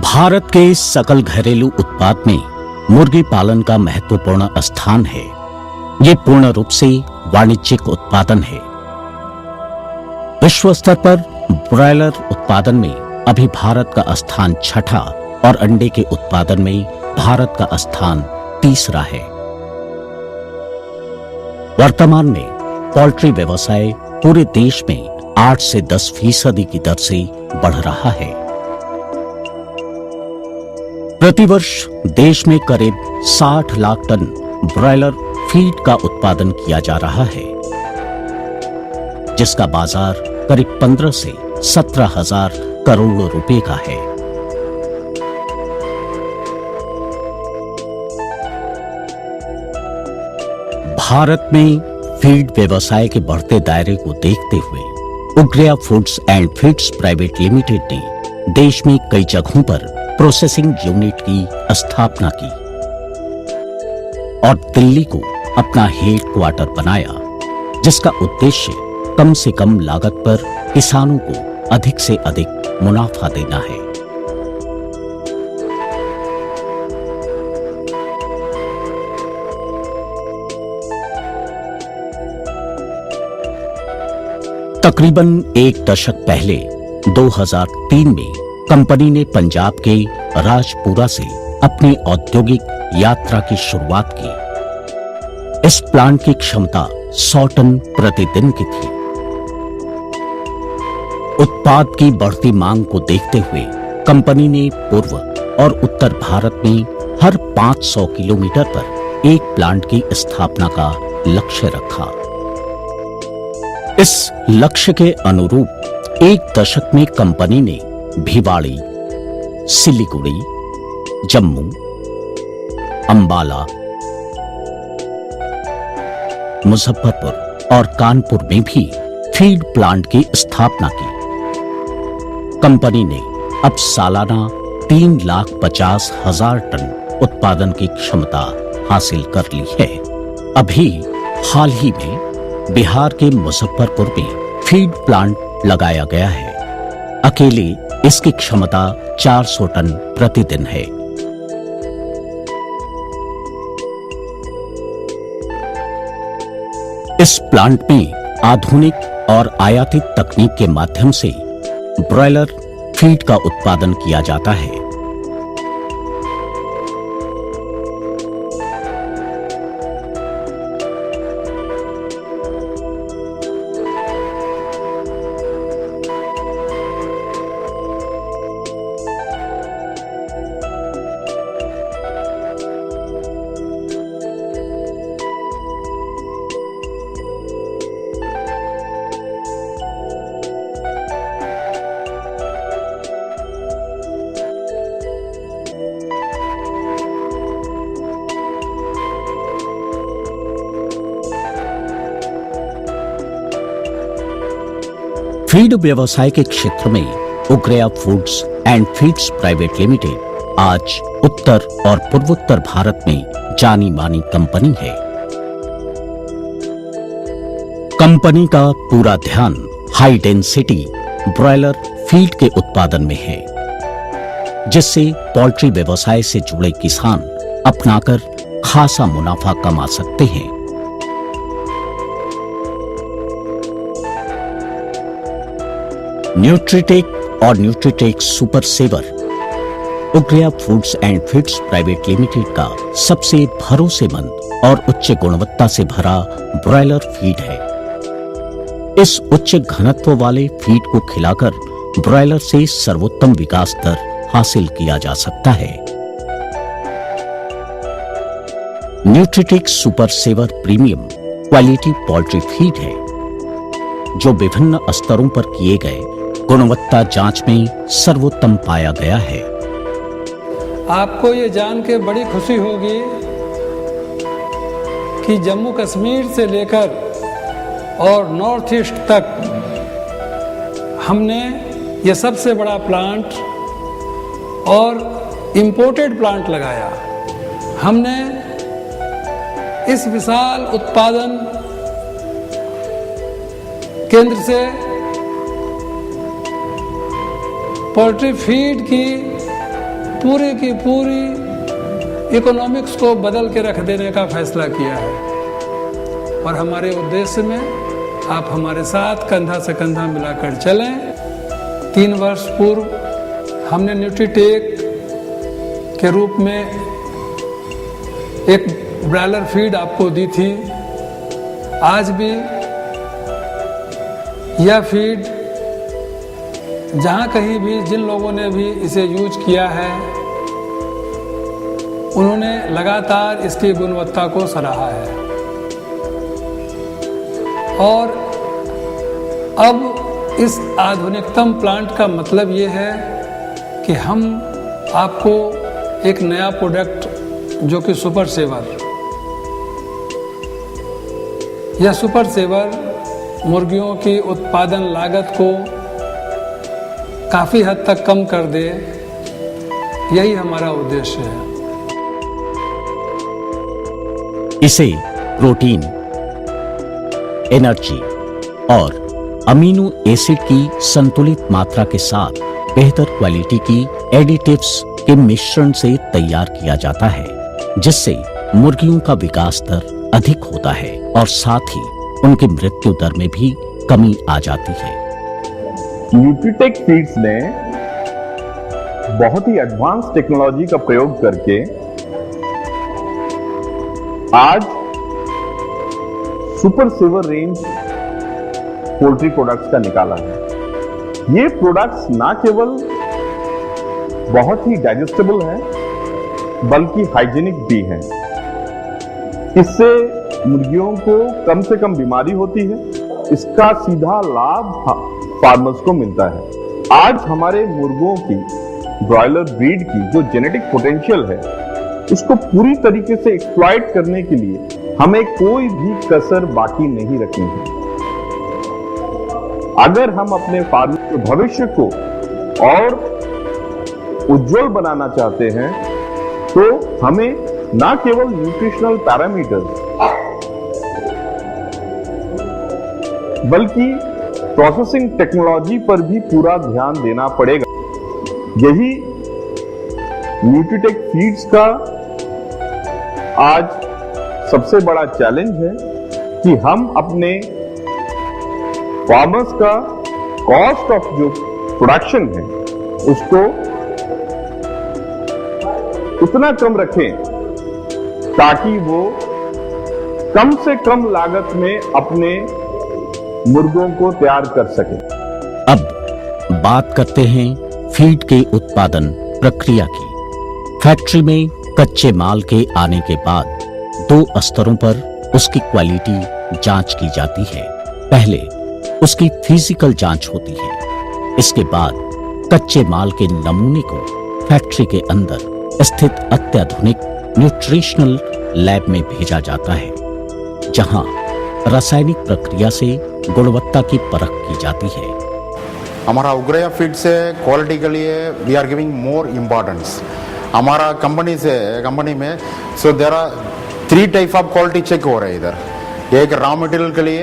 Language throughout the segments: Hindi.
भारत के सकल घरेलू उत्पाद में मुर्गी पालन का महत्वपूर्ण स्थान है। ये पूर्ण रूप से वाणिज्यिक उत्पादन है। विश्व स्तर पर ब्रॉयलर उत्पादन में अभी भारत का स्थान छठा और अंडे के उत्पादन में भारत का स्थान तीसरा है। वर्तमान में पोल्ट्री व्यवसाय पूरे देश में 8 से 10% की दर से बढ़ रहा है। प्रतिवर्ष देश में करीब 60 लाख टन ब्रॉयलर फीड का उत्पादन किया जा रहा है, जिसका बाजार करीब 15 से 17 हजार करोड़ रुपए का है। भारत में फीड व्यवसाय के बढ़ते दायरे को देखते हुए Ugreya foods and feeds private limited ने देश में कई जगहों पर प्रोसेसिंग यूनिट की स्थापना की और दिल्ली को अपना हेड क्वार्टर बनाया, जिसका उद्देश्य कम से कम लागत पर किसानों को अधिक से अधिक मुनाफा देना है। तकरीबन एक दशक पहले 2003 में कंपनी ने पंजाब के राजपुरा से अपनी औद्योगिक यात्रा की शुरुआत की। इस प्लांट की क्षमता 100 टन प्रतिदिन की थी। उत्पाद की बढ़ती मांग को देखते हुए कंपनी ने पूर्व और उत्तर भारत में हर 500 किलोमीटर पर एक प्लांट की स्थापना का लक्ष्य रखा। इस लक्ष्य के अनुरूप एक दशक में कंपनी ने भिवाड़ी, सिलीगुड़ी, जम्मू, अंबाला, मुजफ्फरपुर और कानपुर में भी फीड प्लांट की स्थापना की। कंपनी ने अब सालाना 3,50,000 टन उत्पादन की क्षमता हासिल कर ली है। अभी हाल ही में बिहार के मुजफ्फरपुर में फीड प्लांट लगाया गया है। अकेले इसकी क्षमता 400 टन प्रतिदिन है। इस प्लांट में आधुनिक और आयातित तकनीक के माध्यम से ब्रॉयलर फीड का उत्पादन किया जाता है। फीड व्यवसाय के क्षेत्र में Ugreya foods and feeds private limited आज उत्तर और पूर्वोत्तर भारत में जानी मानी कंपनी है। कंपनी का पूरा ध्यान हाई डेंसिटी ब्रॉयलर फीड के उत्पादन में है, जिससे पोल्ट्री व्यवसाय से जुड़े किसान अपनाकर खासा मुनाफा कमा सकते हैं। न्यूट्रीटेक और Nutritech super saver Ugreya foods and feeds private limited का सबसे भरोसेमंद और उच्च गुणवत्ता से भरा ब्रॉयलर फीड है। इस उच्च घनत्व वाले फीड को खिलाकर ब्रॉयलर से सर्वोत्तम विकास दर हासिल किया जा सकता है। Nutritech super saver premium quality poultry feed है, जो विभिन्न स्तरों पर किए गए गुणवत्ता जांच में सर्वोत्तम पाया गया है। आपको ये जान के बड़ी खुशी होगी कि जम्मू कश्मीर से लेकर और नॉर्थ ईस्ट तक हमने ये सबसे बड़ा प्लांट और इंपोर्टेड प्लांट लगाया। हमने इस विशाल उत्पादन केंद्र से पोल्ट्री फीड की पूरी की पूरी इकोनॉमिक्स को बदल के रख देने का फैसला किया है। और हमारे उद्देश्य में आप हमारे साथ कंधा से कंधा मिलाकर चलें। 3 वर्ष पूर्व हमने न्यूट्रीटेक के रूप में एक ब्रॉयलर फीड आपको दी थी। आज भी यह फीड जहाँ कहीं भी जिन लोगों ने भी इसे यूज किया है उन्होंने लगातार इसकी गुणवत्ता को सराहा है। और अब इस आधुनिकतम प्लांट का मतलब ये है कि हम आपको एक नया प्रोडक्ट जो कि सुपर सेवर, यह सुपर सेवर मुर्गियों की उत्पादन लागत को काफ़ी हद तक कम कर दे, यही हमारा उद्देश्य है। इसे प्रोटीन, एनर्जी और अमीनो एसिड की संतुलित मात्रा के साथ बेहतर क्वालिटी की एडिटिव्स के मिश्रण से तैयार किया जाता है, जिससे मुर्गियों का विकास दर अधिक होता है और साथ ही उनकी मृत्यु दर में भी कमी आ जाती है। न्यूट्रीटेक फीड्स ने बहुत ही एडवांस टेक्नोलॉजी का प्रयोग करके आज super saver range poultry products का निकाला है। ये प्रोडक्ट्स ना केवल बहुत ही डाइजेस्टेबल है बल्कि हाइजीनिक भी है। इससे मुर्गियों को कम से कम बीमारी होती है। इसका सीधा लाभ फार्मर्स को मिलता है। आज हमारे मुर्गों की ब्रॉयलर ब्रीड की जो जेनेटिक पोटेंशियल है उसको पूरी तरीके से एक्सप्लॉइट करने के लिए हमें कोई भी कसर बाकी नहीं रखनी है। अगर हम अपने फार्म के भविष्य को और उज्जवल बनाना चाहते हैं तो हमें न केवल न्यूट्रिशनल पैरामीटर्स बल्कि प्रोसेसिंग टेक्नोलॉजी पर भी पूरा ध्यान देना पड़ेगा। यही न्यूट्रीटेक फीड्स का आज सबसे बड़ा चैलेंज है कि हम अपने फार्मर्स का कॉस्ट ऑफ जो प्रोडक्शन है उसको उतना कम रखें ताकि वो कम से कम लागत में अपने मुर्गों को तैयार कर सके। अब बात करते हैं फीड के उत्पादन प्रक्रिया की। फैक्ट्री में कच्चे माल के आने के बाद 2 स्तरों पर उसकी क्वालिटी जांच की जाती है। पहले उसकी फिजिकल जांच होती है। इसके बाद कच्चे माल के नमूने को फैक्ट्री के अंदर स्थित अत्याधुनिक न्यूट्रिशनल लैब में भेजा जाता है, जहां रासायनिक प्रक्रिया से गुणवत्ता की परख की जाती है। हमारा उग्रया फीड से क्वालिटी के लिए we are giving more importance. हमारा कंपनी में so there are 3 type of quality check हो रहे हैं इधर। एक रॉ मटेरियल के लिए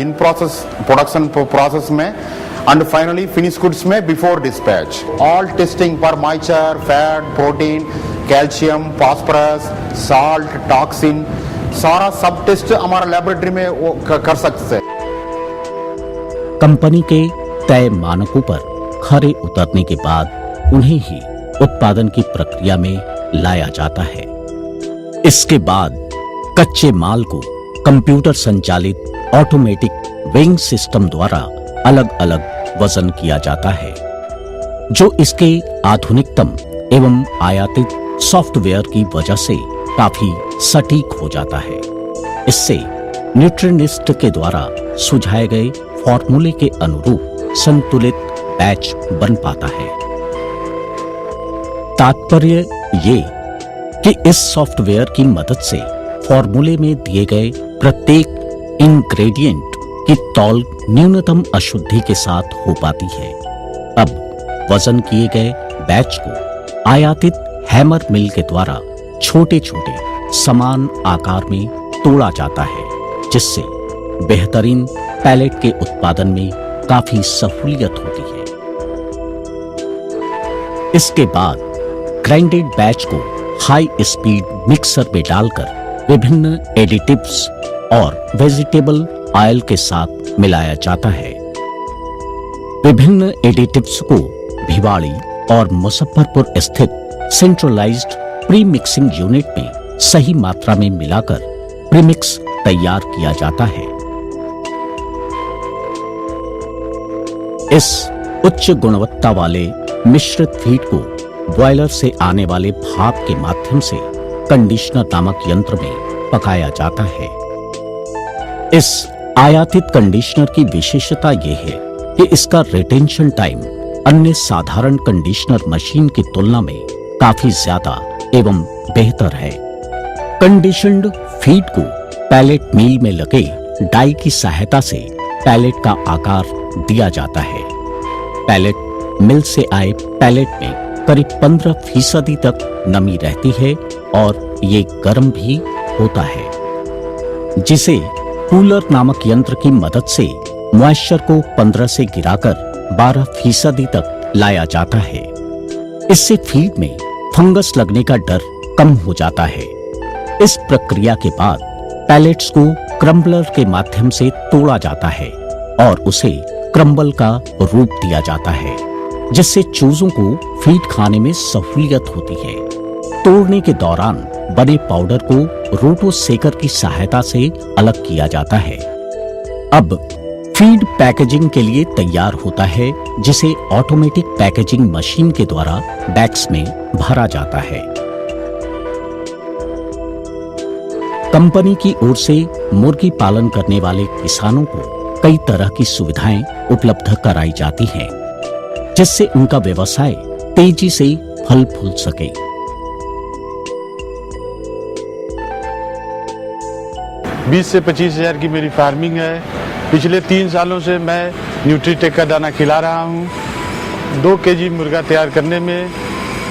इन प्रोसेस प्रोडक्शन प्रोसेस में एंड फाइनली फिनिश गुड्स में before dispatch. All testing for moisture, fat, protein, calcium, phosphorus, salt, toxin, सारा सब टेस्ट हमारा लेबोरेटरी में कर सकते हैं। कंपनी के तय मानकों पर खरे उतरने के बाद उन्हें ही उत्पादन की प्रक्रिया में लाया जाता है। इसके बाद कच्चे माल को कंप्यूटर संचालित ऑटोमेटिक वेइंग सिस्टम द्वारा अलग अलग वजन किया जाता है, जो इसके आधुनिकतम एवं आयातित सॉफ्टवेयर की वजह से काफी सटीक हो जाता है। इससे न्यूट्रिनिस्ट के द्वारा सुझाए गए फॉर्मूले के अनुरूप संतुलित बैच बन पाता है। तात्पर्य ये कि इस सॉफ्टवेयर की मदद से फॉर्मूले में दिए गए प्रत्येक इंग्रेडिएंट की तौल न्यूनतम अशुद्धि के साथ हो पाती है। अब वजन किए गए बैच को आयातित हैमर मिल के द्वारा छोटे छोटे समान आकार में तोड़ा जाता है, जिससे बेहतरीन पैलेट के उत्पादन में काफी सहूलियत होती है। इसके बाद ग्राइंडेड बैच को हाई स्पीड मिक्सर में डालकर विभिन्न एडिटिव्स और वेजिटेबल ऑयल के साथ मिलाया जाता है। विभिन्न एडिटिव्स को भिवाड़ी और मुजफ्फरपुर स्थित सेंट्रलाइज्ड प्री मिक्सिंग यूनिट में सही मात्रा में मिलाकर प्रीमिक्स तैयार किया जाता है। इस उच्च गुणवत्ता वाले मिश्रित फीड को बॉयलर से आने वाले भाप के माध्यम से कंडीशनर नामक यंत्र में पकाया जाता है। इस आयातित कंडीशनर की विशेषता यह है कि इसका रिटेंशन टाइम अन्य साधारण कंडीशनर मशीन की तुलना में काफी ज्यादा एवं बेहतर है। कंडीशन्ड फीड को पैलेट मील में लगे डाई की सहायता से पैलेट का आकार दिया जाता है। पैलेट मिल से आए पैलेट में करीब 15% तक नमी रहती है और ये गर्म भी होता है, जिसे कूलर नामक यंत्र की मदद से मॉइस्चर को 15 से गिराकर 12% तक लाया जाता है। इससे फीड में फंगस लगने का डर कम हो जाता है। इस प्रक्रिया के बाद पैलेट्स को क्रम्बलर के माध्यम से तोड़ा जाता है और उसे क्रम्बल का रूप दिया जाता है, जिससे चूजों को फीड खाने में सहूलियत होती है। तोड़ने के दौरान बने पाउडर को रोटो सेकर की सहायता से अलग किया जाता है। अब फीड पैकेजिंग के लिए तैयार होता है, जिसे ऑटोमेटिक पैकेजिंग मशीन के द्वारा बैग्स में भरा जाता है। कंपनी की ओर से मुर्गी पालन करने वाले किसानों को कई तरह की सुविधाएं उपलब्ध कराई जाती हैं, जिससे उनका व्यवसाय तेजी से फल फूल सके। बीस से 25 हजार की मेरी फार्मिंग है। पिछले 3 सालों से मैं न्यूट्रीटेक का दाना खिला रहा हूँ। 2 केजी मुर्गा तैयार करने में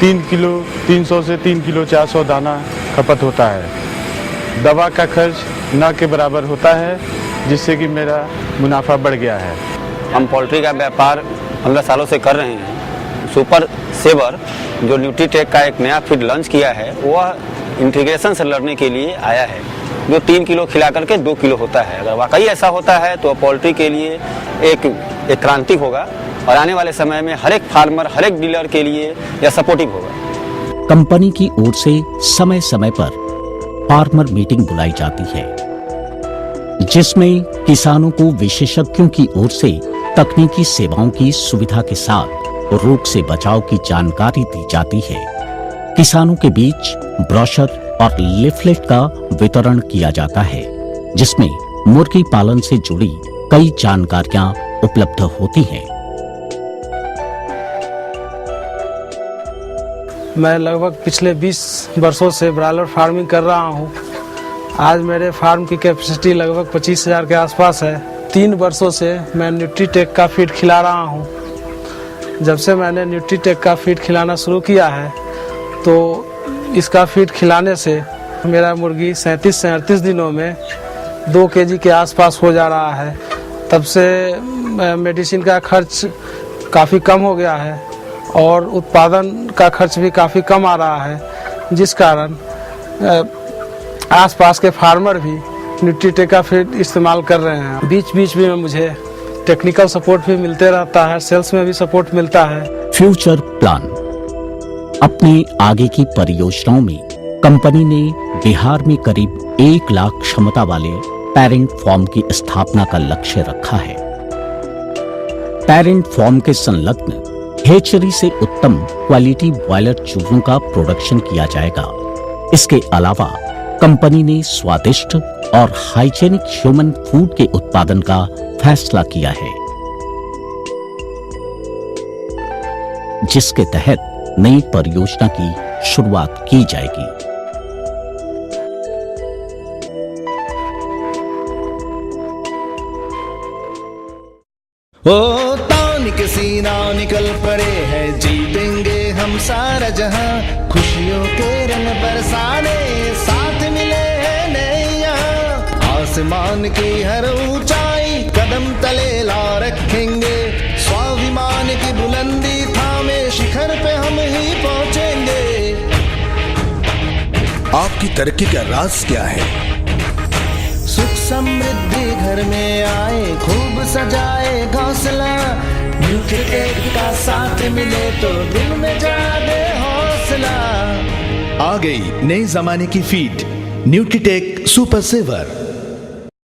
300 से 3 किलो 400 दाना खपत होता है। दवा का खर्च न के बराबर होता है, जिससे कि मेरा मुनाफा बढ़ गया है। हम पोल्ट्री का व्यापार 15 सालों से कर रहे हैं। सुपर सेवर जो न्यूट्रीटेक का एक नया फीड लॉन्च किया है, वह इंटीग्रेशन से लड़ने के लिए आया है, जो 3 किलो खिला करके 2 किलो होता है। अगर वाकई ऐसा होता है तो पोल्ट्री के लिए एक क्रांति होगा और आने वाले समय में हर एक फार्मर, हर एक डीलर के लिए यह सपोर्टिव होगा। कंपनी की ओर से समय समय पर फार्मर मीटिंग बुलाई जाती है, जिसमें किसानों को विशेषज्ञों की ओर से तकनीकी सेवाओं की सुविधा के साथ रोग से बचाव की जानकारी दी जाती है। किसानों के बीच ब्रोशर और लिफलेट का वितरण किया जाता है, जिसमें मुर्गी पालन से जुड़ी कई जानकारियां उपलब्ध होती हैं। मैं लगभग पिछले 20 वर्षों से ब्रायलर फार्मिंग कर रहा हूं। आज मेरे फार्म की कैपेसिटी लगभग 25,000 के आसपास है। 3 वर्षों से मैं न्यूट्रीटेक का फीड खिला रहा हूं। जब से मैंने न्यूट्रीटेक का फीड खिलाना शुरू किया है, तो इसका फीड खिलाने से मेरा मुर्गी 37 से 38 दिनों में 2 केजी के आसपास हो जा रहा है। तब से मेडिसिन का खर्च काफ़ी कम हो गया है और उत्पादन का खर्च भी काफ़ी कम आ रहा है, जिस कारण आसपास के फार्मर भी न्यूट्रीटेक का फीड इस्तेमाल कर रहे हैं। बीच बीच में मुझे टेक्निकल सपोर्ट भी मिलते रहता है, सेल्स में भी सपोर्ट मिलता है। Future plan. अपनी आगे की परियोजनाओं में कंपनी ने बिहार में करीब 1 लाख क्षमता वाले पेरेंट फॉर्म की स्थापना का लक्ष्य रखा है। पेरेंट फॉर्म के संलग्न हेचरी से उत्तम क्वालिटी बॉयलर चूजों का प्रोडक्शन किया जाएगा। इसके अलावा कंपनी ने स्वादिष्ट और हाइजेनिक ह्यूमन फूड के उत्पादन का फैसला किया है, जिसके तहत नई परियोजना की शुरुआत की जाएगी। ओ तानिक सीना निकल पड़े हैं, जीतेंगे हम सारा जहां, खुशियों के रंग बरसाने साथ मिले हैं नैया। आसमान की हर ऊंचाई कदम तले ला रखेंगे, स्वाभिमान की बुलंदी थामे शिखर पे हम ही आपकी तरक्की का राज क्या है? सुख समृद्धि घर में आए, खूब सजाए घोंसला, न्यूट्रीटेक का साथ मिले तो दिल में जागे हौसला। आ गई नए जमाने की फीड न्यूट्रीटेक सुपर सेवर।